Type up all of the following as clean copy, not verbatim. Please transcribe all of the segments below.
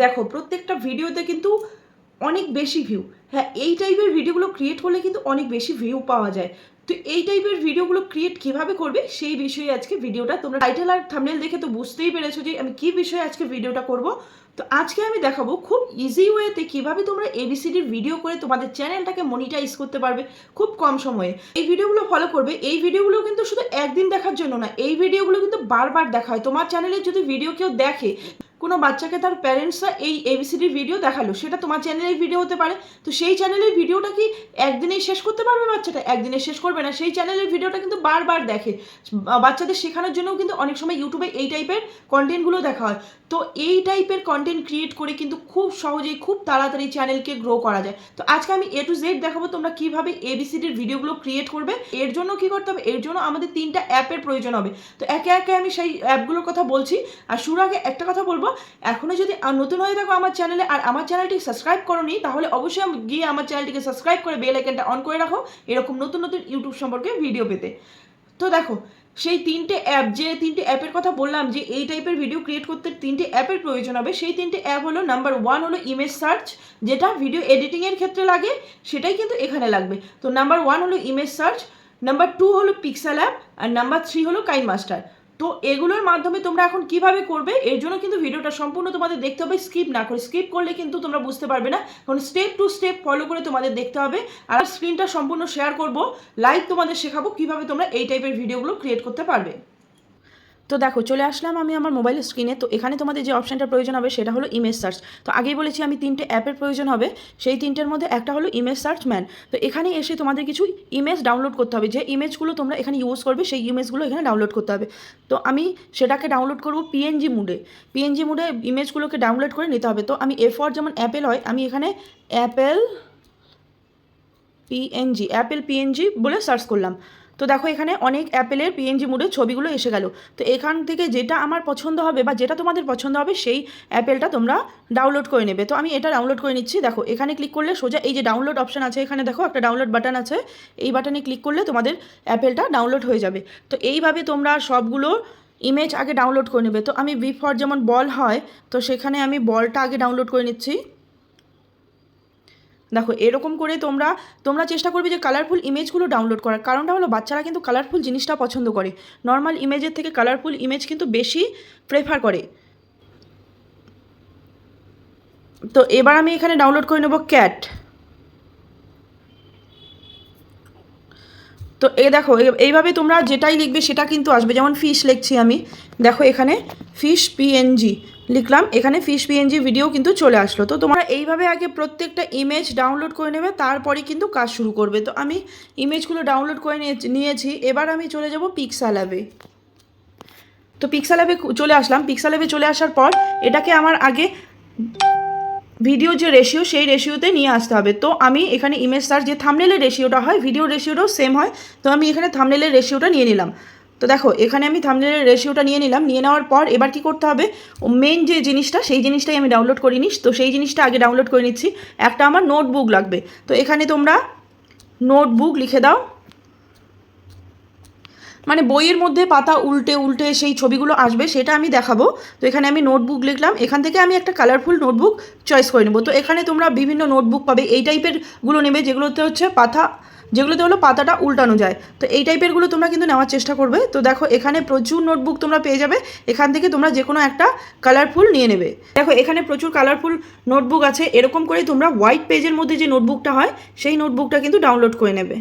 দেখো প্রত্যেকটা ভিডিওতে কিন্তু অনেক বেশি ভিউ। হ্যাঁ, এই টাইপের ভিডিওগুলো ক্রিয়েট করলে কিন্তু অনেক বেশি ভিউ পাওয়া যায়। তো এই টাইপের ভিডিওগুলো ক্রিয়েট কিভাবে করবে সেই বিষয়ে আজকে ভিডিওটা। তোমরা টাইটেল আর থাম্বনেল দেখে তো বুঝতেই পেরেছো যে আমি কি বিষয়ে আজকে ভিডিওটা করব। তো আজকে আমি দেখাবো খুব ইজি ওয়েতে কিভাবে তোমরা এবিসিডির ভিডিও করে তোমাদের চ্যানেলটাকে মনিটাইজ করতে পারবে খুব কম সময়ে। এই ভিডিওগুলো ফলো করবে। এই ভিডিওগুলো কিন্তু শুধু একদিন দেখার জন্য না, এই ভিডিওগুলো কিন্তু বারবার দেখা হয়। তোমার চ্যানেলে যদি ভিডিও কেউ দেখে, কোনো বাচ্চাকে তার প্যারেন্টসরা এই এবিসিডির ভিডিও দেখালো, সেটা তোমার চ্যানেলের ভিডিও হতে পারে। তো সেই চ্যানেলের ভিডিওটা কি একদিনেই শেষ করতে পারবে বাচ্চাটা? একদিনে শেষ করবে না। সেই চ্যানেলের ভিডিওটা কিন্তু বারবার দেখে। বাচ্চাদের শেখানোর জন্যও কিন্তু অনেক সময় ইউটিউবে এই টাইপের কন্টেন্টগুলো দেখা হয়। তো এই টাইপের কন্টেন্ট ক্রিয়েট করে কিন্তু খুব সহজেই খুব তাড়াতাড়ি চ্যানেলকে গ্রো করা যায়। তো আজকে আমি A to Z দেখাবো তোমরা কিভাবে এবিসিডির ভিডিওগুলো ক্রিয়েট করবে। এর জন্য কি করতে হবে? এর জন্য আমাদের 3টা অ্যাপের প্রয়োজন হবে। তো একে একে আমি সেই অ্যাপগুলোর কথা বলছি। আর শুরু আগে একটা কথা বলবো, এখনও যদি নতুন হয়ে থাকো আমার চ্যানেলে আর আমার চ্যানেলটি সাবস্ক্রাইব করোনি, তাহলে অবশ্যই গিয়ে আমার চ্যানেলটিকে সাবস্ক্রাইব করে বেল আইকনটা অন করে রাখো এরকম নতুন নতুন ইউটিউব সম্পর্কে ভিডিও পেতে। তো দেখো, সেই 3টে অ্যাপ, যে 3টে অ্যাপের কথা বললাম যে এই টাইপের ভিডিও ক্রিয়েট করতে 3টে অ্যাপের প্রয়োজন হবে, সেই 3টে অ্যাপ হলো, নাম্বার 1 হলো ইমেজ সার্চ, যেটা ভিডিও এডিটিংয়ের ক্ষেত্রে লাগে, সেটাই কিন্তু এখানে লাগবে। তো নাম্বার 1 হলো ইমেজ সার্চ, নাম্বার 2 হলো পিক্সেল অ্যাপ, আর নাম্বার 3 হলো কাইনমাস্টার। তো এগুলোর মাধ্যমে তোমরা এখন কিভাবে করবে, এর জন্য কিন্তু ভিডিওটা সম্পূর্ণ তোমাদের দেখতে হবে, স্কিপ না করে। স্কিপ করলে কিন্তু তোমরা বুঝতে পারবে না, কারণ স্টেপ টু স্টেপ ফলো করে তোমাদের দেখতে হবে। আর স্ক্রিনটা সম্পূর্ণ শেয়ার করব, লাইভ তোমাদের শেখাবো কিভাবে তোমরা এই টাইপের ভিডিওগুলো ক্রিয়েট করতে পারবে। তো দেখো, চলে আসলাম আমি আমার মোবাইলের স্ক্রিনে। তো এখানে তোমাদের যে অপশানটার প্রয়োজন হবে সেটা হলো ইমেজ সার্চ। তো আগেই বলেছি আমি 3টে অ্যাপের প্রয়োজন হবে, সেই 3টের মধ্যে একটা হলো ইমেজ সার্চ ম্যান। তো এখানে এসে তোমাদের কিছু ইমেজ ডাউনলোড করতে হবে। যে ইমেজগুলো তোমরা এখানে ইউজ করবে সেই ইমেজগুলো এখানে ডাউনলোড করতে হবে। তো আমি সেটাকে ডাউনলোড করব পিএনজি মুডে। পিএনজি মুডে ইমেজগুলোকে ডাউনলোড করে নিতে হবে। তো আমি A4 যেমন অ্যাপেল হয়, আমি এখানে অ্যাপেল পিএনজি বলে সার্চ করলাম। তো দেখো এখানে অনেক অ্যাপেলের পিএনজি মোডের ছবিগুলো এসে গেল। তো এখান থেকে যেটা আমার পছন্দ হবে বা যেটা তোমাদের পছন্দ হবে সেই অ্যাপেলটা তোমরা ডাউনলোড করে নেবে। তো আমি এটা ডাউনলোড করে নিচ্ছি। দেখো এখানে ক্লিক করলে সোজা এই যে ডাউনলোড অপশান আছে, এখানে দেখো একটা ডাউনলোড বাটন আছে, এই বাটনে ক্লিক করলে তোমাদের অ্যাপেলটা ডাউনলোড হয়ে যাবে। তো এইভাবে তোমরা সবগুলো ইমেজ আগে ডাউনলোড করে নেবে। তো আমি V4 যেমন বল হয়, তো সেখানে আমি বলটা আগে ডাউনলোড করে নিচ্ছি। দেখো এরকম করে তোমরা চেষ্টা করবে যে কালারফুল ইমেজগুলো ডাউনলোড করার। কারণটা হলো বাচ্চারা কিন্তু কালারফুল জিনিসটা পছন্দ করে, নর্মাল ইমেজের থেকে কালারফুল ইমেজ কিন্তু বেশি প্রেফার করে। তো এবার আমি এখানে ডাউনলোড করে নেব ক্যাট। তো দেখো এইভাবে তোমরা যেটাই লিখবে সেটা কিন্তু আসবে। যেমন ফিশ লিখছি আমি, দেখো এখানে ফিশ পিএনজি লিখলাম, এখানে ফিশ পিএনজি ভিডিও কিন্তু চলে আসলো। তো তোমরা এইভাবে আগে প্রত্যেকটা ইমেজ ডাউনলোড করে নেবে, তারপরে কিন্তু কাজ শুরু করবে। তো আমি ইমেজগুলো ডাউনলোড করে নিয়েছি। এবার আমি চলে যাব পিক্সেল অ্যাপে। তো পিক্সেল অ্যাপে চলে আসলাম। পিক্সেল অ্যাপে চলে আসার পর এটাকে আমার আগে ভিডিও যে রেশিও সেই রেশিওতে নিয়ে আসতে হবে। তো আমি এখানে ইমেজ সার্চ যে থাম্বনেলের রেশিওটা হয়, ভিডিও রেশিওটাও সেম হয়। তো আমি এখানে থাম্বনেলের রেশিওটা নিয়ে নিলাম। তো দেখো এখানে আমি থাম্বনেলের রেশিওটা নিয়ে নিলাম। নিয়ে নেওয়ার পর এবার কি করতে হবে, মেন যে জিনিসটা সেই জিনিসটাই আমি ডাউনলোড করে নিস। তো সেই জিনিসটা আগে ডাউনলোড করে নিচ্ছি। একটা আমার নোটবুক লাগবে। তো এখানে তোমরা নোটবুক লিখে দাও, মানে বইয়ের মধ্যে পাতা উল্টে উল্টে সেই ছবিগুলো আসবে, সেটা আমি দেখাবো। তো এখানে আমি নোটবুক লিখলাম। এখান থেকে আমি একটা কালারফুল নোটবুক চয়েস করে নেব। তো এখানে তোমরা বিভিন্ন নোটবুক পাবে, এই টাইপেরগুলো নেবে যেগুলোতে হচ্ছে যেগুলোতে হলো পাতাটা উল্টানো যায়। তো এই টাইপেরগুলো তোমরা কিন্তু নেওয়ার চেষ্টা করবে। তো দেখো এখানে প্রচুর নোটবুক তোমরা পেয়ে যাবে। এখান থেকে তোমরা যে কোনো একটা কালারফুল নিয়ে নেবে। দেখো এখানে প্রচুর কালারফুল নোটবুক আছে। এরকম করে তোমরা হোয়াইট পেজের মধ্যে যে নোটবুকটা হয় সেই নোটবুকটা কিন্তু ডাউনলোড করে নেবে।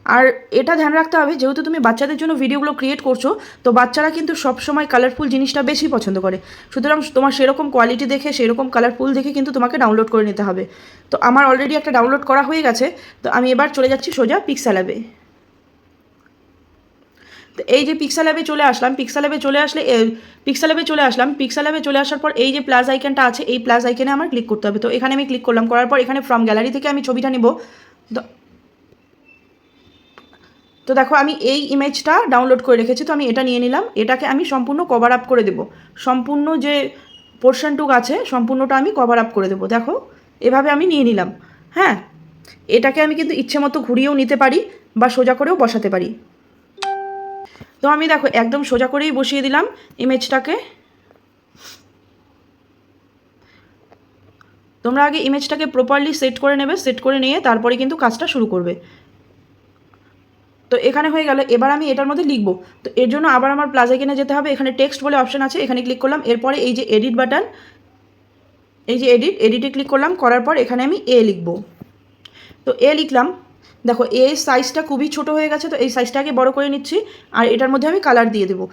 আর এটা ধ্যান রাখতে হবে, যেহেতু তুমি বাচ্চাদের জন্য ভিডিওগুলো ক্রিয়েট করছো, তো বাচ্চারা কিন্তু সবসময় কালারফুল জিনিসটা বেশি পছন্দ করে। সুতরাং তোমার সেরকম কোয়ালিটি দেখে সেরকম কালারফুল দেখে কিন্তু তোমাকে ডাউনলোড করে নিতে হবে। তো আমার অলরেডি একটা ডাউনলোড করা হয়ে গেছে। তো আমি এবার চলে যাচ্ছি সোজা পিক্সেল অ্যাপে। তো এই যে পিক্সেল অ্যাপে চলে আসলাম। পিক্সেল অ্যাপে চলে আসার পর এই যে প্লাস আইকনটা আছে, এই প্লাস আইকনে আমার ক্লিক করতে হবে। তো এখানে আমি ক্লিক করলাম। করার পর এখানে ফ্রম গ্যালারি থেকে আমি ছবিটা নেব। তো দেখো আমি এই ইমেজটা ডাউনলোড করে রেখেছি। তো আমি এটা নিয়ে নিলাম। এটাকে আমি সম্পূর্ণ কভার আপ করে দেব। সম্পূর্ণ যে পোর্শনটুকু আছে সম্পূর্ণটা আমি কভার আপ করে দেবো। দেখো এভাবে আমি নিয়ে নিলাম। হ্যাঁ, এটাকে আমি কিন্তু ইচ্ছে মতো ঘুরিয়েও নিতে পারি বা সোজা করেও বসাতে পারি। তো আমি দেখো একদম সোজা করেই বসিয়ে দিলাম ইমেজটাকে। তোমরা আগে ইমেজটাকে প্রপারলি সেট করে নেবে, সেট করে নিয়ে তারপরে কিন্তু কাজটা শুরু করবে। তো এখানে হয়ে গেল। এবার আমি এটার মধ্যে লিখবো। তো এর জন্য আবার আমার প্লাস আইকনে যেতে হবে, এখানে টেক্সট বলে অপশান আছে, এখানে ক্লিক করলাম। এরপরে এই যে এডিট বাটন, এই যে এডিটে ক্লিক করলাম, করার পর এখানে আমি এ লিখব। তো এ লিখলাম। দেখো এ সাইজটা খুবই ছোট হয়ে গেছে, তো এই সাইজটাকে বড় করে নিচ্ছি। আর এটার মধ্যে আমি কালার দিয়ে দেবো।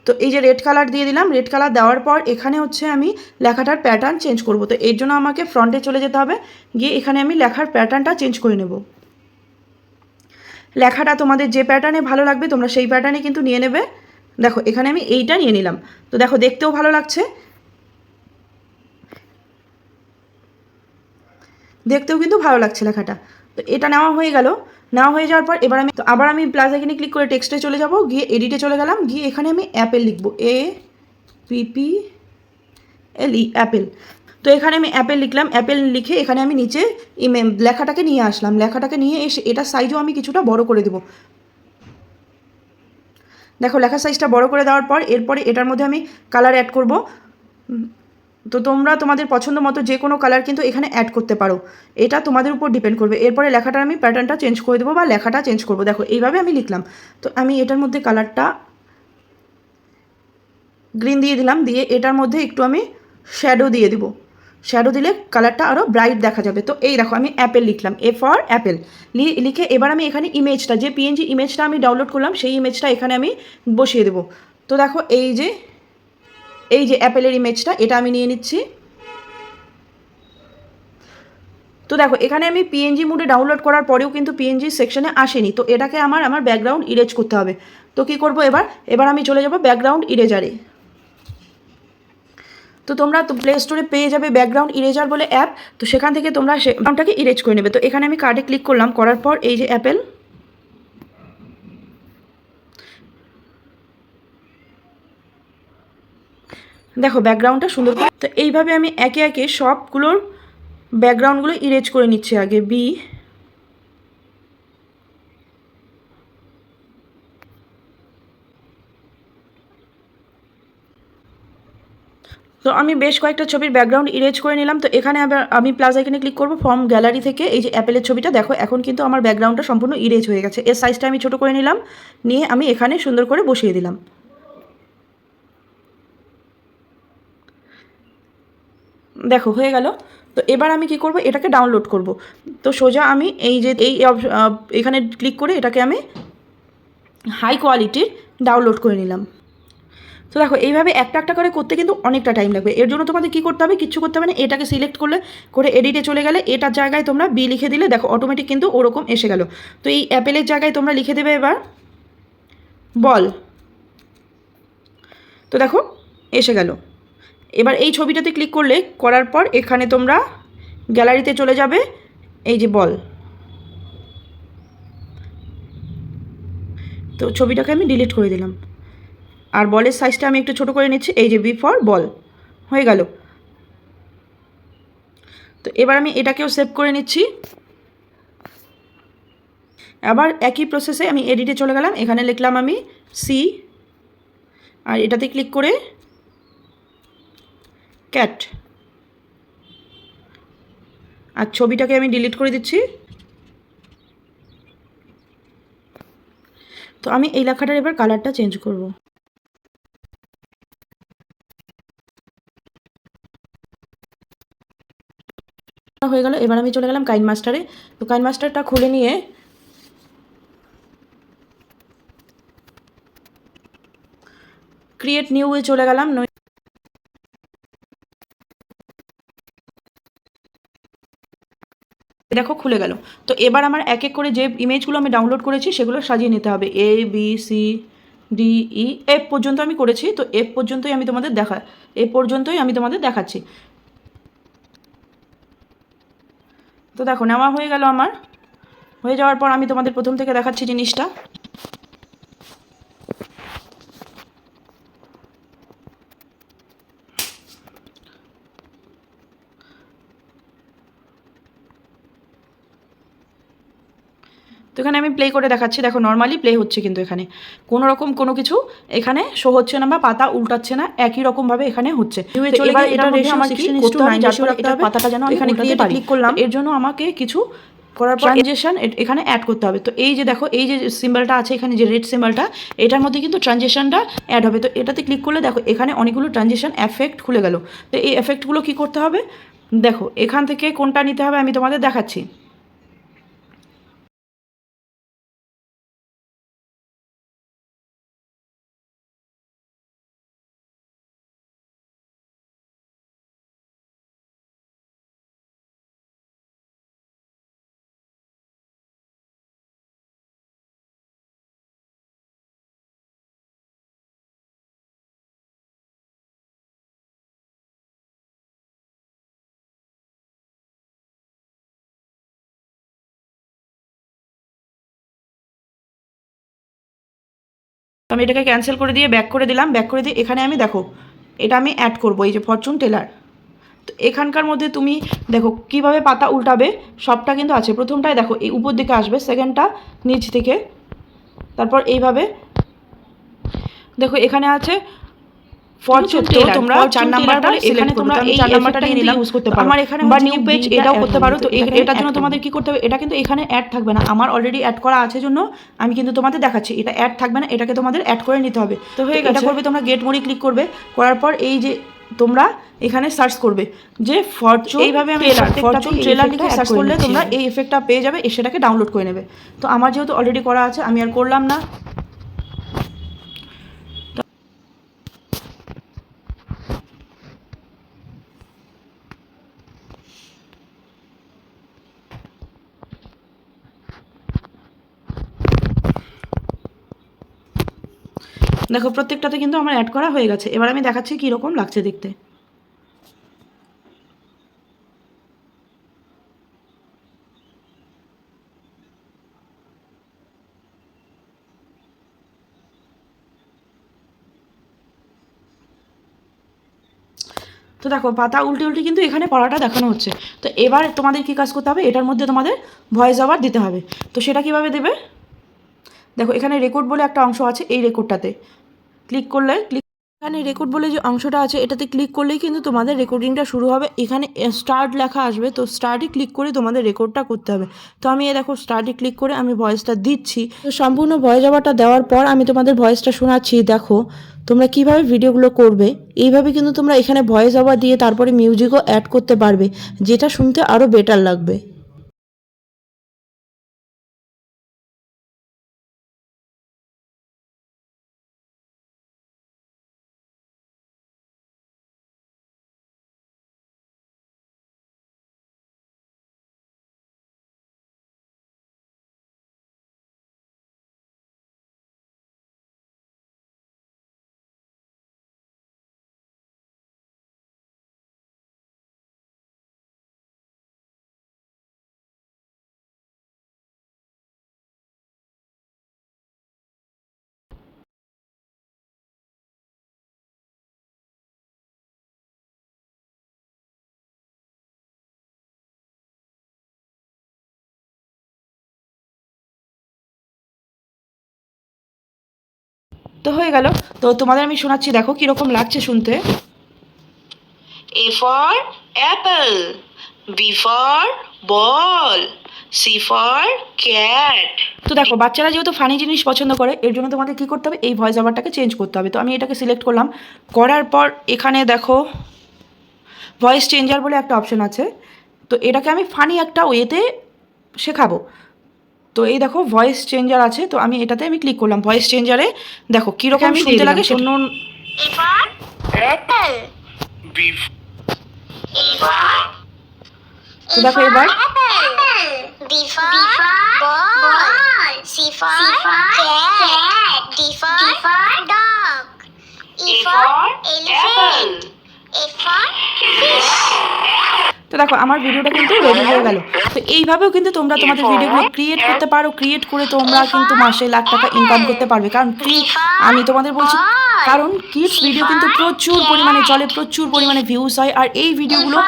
তো এই যে রেড কালার দিয়ে দিলাম। রেড কালার দেওয়ার পর এখানে হচ্ছে আমি লেখাটার প্যাটার্ন চেঞ্জ করব। তো এর জন্য আমাকে ফ্রন্টে চলে যেতে হবে, গিয়ে এখানে আমি লেখার প্যাটার্নটা চেঞ্জ করে নেব। লেখাটা তোমাদের যে প্যাটার্নে ভালো লাগবে তোমরা সেই প্যাটার্নে কিন্তু নিয়ে নেবে। দেখো এখানে আমি এইটা নিয়ে নিলাম। তো দেখো দেখতেও ভালো লাগছে, দেখতেও কিন্তু ভালো লাগছে লেখাটা। তো এটা নেওয়া হয়ে গেল। নেওয়া হয়ে যাওয়ার পর এবার আবার আমি প্লাস আইকনে ক্লিক করে টেক্সটে চলে যাব, গিয়ে এডিটে চলে গেলাম, গিয়ে এখানে আমি অ্যাপেল লিখব, APPLE অ্যাপেল। তো এখানে আমি অ্যাপেল লিখলাম। অ্যাপেল লিখে এখানে আমি নিচে লেখাটাকে নিয়ে আসলাম। লেখাটাকে নিয়ে এসে এটার সাইজও আমি কিছুটা বড় করে দেবো। দেখো লেখার সাইজটা বড় করে দেওয়ার পর এরপরে এটার মধ্যে আমি কালার অ্যাড করব। তো তোমরা তোমাদের পছন্দ মতো যে কোনো কালার কিন্তু এখানে অ্যাড করতে পারো, এটা তোমাদের উপর ডিপেন্ড করবে। এরপরে লেখাটার আমি প্যাটার্নটা চেঞ্জ করে দেবো বা লেখাটা চেঞ্জ করবো। দেখো এইভাবে আমি লিখলাম। তো আমি এটার মধ্যে কালারটা গ্রিন দিয়ে দিলাম, দিয়ে এটার মধ্যে একটু আমি শ্যাডো দিয়ে দেবো। শ্যাডো দিলে কালারটা আরও ব্রাইট দেখা যাবে। তো এই দেখো আমি অ্যাপেল লিখলাম, A ফর অ্যাপেল লিখে এবার আমি এখানে ইমেজটা, যে PNG ইমেজটা আমি ডাউনলোড করলাম সেই ইমেজটা এখানে আমি বসিয়ে দেবো। তো দেখো এই যে অ্যাপেলের ইমেজটা, এটা আমি নিয়ে নিচ্ছি। তো দেখো এখানে আমি PNG মোডে ডাউনলোড করার পরেও কিন্তু PNG সেকশনে আসেনি। তো এটাকে আমার ব্যাকগ্রাউন্ড ইরেজ করতে হবে। তো কী করবো এবার আমি চলে যাব ব্যাকগ্রাউন্ড ইরেজারে। তো তোমরা তো প্লে স্টোরে পেয়ে যাবে ব্যাকগ্রাউন্ড ইরেজার বলে অ্যাপ। তো সেখান থেকে তোমরা ব্যাকগ্রাউন্ডটাকে ইরেজ করে নেবে। তো এখানে আমি কার্ডে ক্লিক করলাম, করার পর এই যে অ্যাপেল, দেখো ব্যাকগ্রাউন্ডটা সুন্দর করে। তো এইভাবে আমি একে একে সবগুলোর ব্যাকগ্রাউন্ডগুলো ইরেজ করে নিচ্ছি। আগে তো আমি বেশ কয়েকটা ছবির ব্যাকগ্রাউন্ড ইরেজ করে নিলাম। তো এখানে আবার আমি প্লাস আইকনে ক্লিক করবো, ফ্রম গ্যালারি থেকে এই যে অ্যাপেলের ছবিটা দেখো এখন কিন্তু আমার ব্যাকগ্রাউন্ডটা সম্পূর্ণ ইরেজ হয়ে গেছে। এর সাইজটা আমি ছোটো করে নিলাম, নিয়ে আমি এখানে সুন্দর করে বসিয়ে দিলাম। দেখো হয়ে গেল। তো এবার আমি কি করব, এটাকে ডাউনলোড করব। তো সোজা আমি এখানে ক্লিক করে এটাকে আমি হাই কোয়ালিটির ডাউনলোড করে নিলাম। তো দেখো এইভাবে একটা একটা করে করতে কিন্তু অনেকটা টাইম লাগবে। এর জন্য তোমাদের কী করতে হবে, কিচ্ছু করতে হবে না। এটাকে সিলেক্ট করে এডিটে চলে গেলে এটার জায়গায় তোমরা বি লিখে দিলে দেখো অটোমেটিক কিন্তু ওরকম এসে গেল। তো এই অ্যাপেলের জায়গায় তোমরা লিখে দেবে এবার বল। তো দেখো এসে গেল। এবার এই ছবিটাতে ক্লিক করার পর এখানে তোমরা গ্যালারিতে চলে যাবে, এই যে বল। তো ছবিটাকে আমি ডিলিট করে দিলাম। আর বলের সাইজটা আমি একটু ছোটো করে নিচ্ছি, এই যে বি ফর বল হয়ে গেল। তো এবার আমি এটাকেও সেভ করে নিচ্ছি। আবার একই প্রসেসে আমি এডিটে চলে গেলাম, এখানে লিখলাম আমি সি, আর এটাতে ক্লিক করে ক্যাট, আর ছবিটাকে আমি ডিলিট করে দিচ্ছি। তো আমি এই লেখাটার এবার কালারটা চেঞ্জ করব। হয়ে গেল। এবার আমি চলে গেলাম কাইনমাস্টারে। তো কাইনমাস্টারটা খুলে নিয়ে ক্রিয়েট নিউয়ে চলে গেলাম। দেখো খুলে গেল। তো এবার আমার এক এক করে যে ইমেজগুলো আমি ডাউনলোড করেছি সেগুলো সাজিয়ে নিতে হবে। ABCDE F পর্যন্ত আমি করেছি। তো F পর্যন্তই আমি তোমাদের দেখাচ্ছি। তো দেখো নেওয়া হয়ে গেল আমার। হয়ে যাওয়ার পর আমি তোমাদের প্রথম থেকে দেখাচ্ছি জিনিসটা। তো তো এখানে আমি প্লে করে দেখাচ্ছি, দেখো নর্মালি প্লে হচ্ছে, কিন্তু এখানে কোনো রকম কোনো কিছু এখানে শো হচ্ছে না বা পাতা উল্টাচ্ছে না, একই রকমভাবে এখানে হচ্ছে। এবার এটা রেশিও আমার 16:9 যার ফলে এটা পাতাটা যেন এখানে ক্লিক করলাম, এর জন্য আমাকে কিছু করার পর ট্রানজেকশন এখানে অ্যাড করতে হবে। তো এই যে দেখো এই যে সিম্বলটা আছে এখানে, যে রেড সিম্বলটা, এটার মধ্যে কিন্তু ট্রানজেকশনটা অ্যাড হবে। তো এটাতে ক্লিক করলে দেখো এখানে অনেকগুলো ট্রানজেকশন এফেক্ট খুলে গেল। তো এই এফেক্টগুলো কী করতে হবে, দেখো এখান থেকে কোনটা নিতে হবে আমি তোমাদের দেখাচ্ছি। আমি এটাকে ক্যান্সেল করে দিয়ে ব্যাক করে দিলাম, ব্যাক করে দিয়ে এখানে আমি দেখো এটা আমি অ্যাড করবো, এই যে ফরচুন টেলার। তো এখানকার মধ্যে তুমি দেখো কিভাবে পাতা উল্টাবে সবটা কিন্তু আছে। প্রথমটায় দেখো এই উপর দিকে আসবে, সেকেন্ডটা নিচ থেকে, তারপর এইভাবে দেখো এখানে আছে ফরচুন টেলার, তোমরা 4 নাম্বারটা এখানে তোমরা এই 4 নাম্বারটা নিয়ে নিলে ইউজ করতে পারো। আমার এখানে বা নিউ পেজ এটাও করতে পারো। তো এটার জন্য তোমাদের কি করতে হবে, এটা কিন্তু এখানে অ্যাড থাকবে না, আমার অলরেডি অ্যাড করা আছে জন্য আমি কিন্তু তোমাদের দেখাচ্ছি, এটা অ্যাড থাকবে না, এটাকে তোমাদের অ্যাড করে নিতে হবে। তো হয়ে গেছে, এটা করবে তোমরা গেট মোরে ক্লিক করবে, করার পর এই যে তোমরা এখানে সার্চ করবে যে ফরচুন, এইভাবে আমি ফরচুন ট্রেলার লিখে সার্চ করলে তোমরা এই এফেক্টটা পেয়ে যাবে, সেটাকে ডাউনলোড করে নেবে। তো আমার যেহেতু অলরেডি করা আছে আমি আর করলাম না। দেখো প্রত্যেকটাতে কিন্তু আমার অ্যাড করা হয়ে গেছে। এবার আমি দেখাচ্ছি কীরকম লাগছে দেখতে। তো দেখো পাতা উল্টে উল্টে কিন্তু এখানে পড়াটা দেখানো হচ্ছে। তো এবার তোমাদের কী কাজ করতে হবে, এটার মধ্যে তোমাদের ভয়েস ওভার দিতে হবে। তো সেটা কীভাবে দেবে, দেখো এখানে রেকর্ড বলে একটা অংশ আছে, এই রেকর্ডটাতে ক্লিক করলে এখানে রেকর্ড বলে যে অংশটা আছে এটাতে ক্লিক করলেই কিন্তু তোমাদের রেকর্ডিংটা শুরু হবে। এখানে স্টার্ট লেখা আসবে, তো স্টার্টে ক্লিক করে তোমাদের রেকর্ডটা করতে হবে। তো আমি দেখো স্টার্টে ক্লিক করে আমি ভয়েসটা দিচ্ছি। তো সম্পূর্ণ ভয়েস ওভারটা দেওয়ার পর আমি তোমাদের ভয়েসটা শোনাচ্ছি। দেখো তোমরা কিভাবে ভিডিওগুলো করবে, এইভাবে কিন্তু তোমরা এখানে ভয়েস ওভার দিয়ে তারপরে মিউজিকও অ্যাড করতে পারবে, যেটা শুনতে আরও বেটার লাগবে। তো হয়ে গেল। তো তোমাদের আমি শোনাচ্ছি, দেখো কীরকম লাগছে শুনতে। A for apple, B for ball, C for cat. তো দেখো বাচ্চারা যেহেতু ফানি জিনিস পছন্দ করে, এর জন্য তোমাদের কী করতে হবে, এই ভয়েস ওভারটাকে চেঞ্জ করতে হবে। তো আমি এটাকে সিলেক্ট করলাম, করার পর এখানে দেখো ভয়েস চেঞ্জার বলে একটা অপশন আছে। তো এটাকে আমি ফানি একটা ওয়েতে শেখাবো। তো এই দেখো ভয়েস চেঞ্জার আছে, তো আমি এটাতে আমি ক্লিক করলাম। ভয়েস চেঞ্জারে দেখো কীরকম শুনতে লাগে শোনো। তো দেখো এবার তো দেখো আমার ভিডিওটা কিন্তু রেডি হয়ে গেল। তো এইভাবেও কিন্তু তোমরা তোমাদের ভিডিওগুলো ক্রিয়েট করতে পারো, ক্রিয়েট করে তোমরা কিন্তু মাসে লাখ টাকা ইনকাম করতে পারবে। কারণ আমি তোমাদের বলছি, কারণ কিডস ভিডিও কিন্তু প্রচুর পরিমাণে চলে, প্রচুর পরিমাণে ভিউজ হয়। আর এই ভিডিওগুলো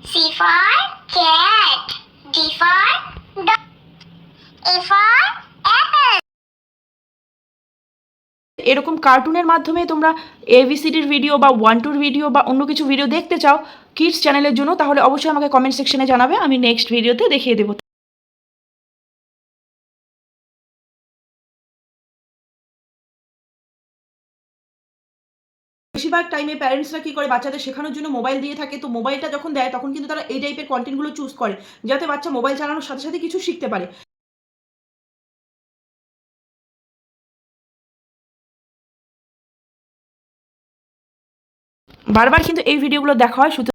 C for cat. D for dog. A for apple. এরকম কার্টুনের মাধ্যমে তোমরা ABCDর ভিডিও বা 1-2 ভিডিও বা অন্য কিছু ভিডিও দেখতে চাও কিডস চ্যানেলের জন্য, তাহলে অবশ্যই আমাকে কমেন্ট সেকশনে জানাবে, আমি নেক্সট ভিডিওতে দেখিয়ে দেবো। বেশিরভাগ টাইমে প্যারেন্টসরা কী করে, বাচ্চাদের শেখানোর জন্য মোবাইল দিয়ে থাকে, তো মোবাইলটা যখন দেয় তখন কিন্তু তারা এই টাইপের কন্টেন্টগুলো চুজ করে যাতে বাচ্চা মোবাইল চালানোর সাথে সাথে কিছু শিখতে পারে। বারবার কিন্তু এই ভিডিওগুলো দেখা হয় শুধু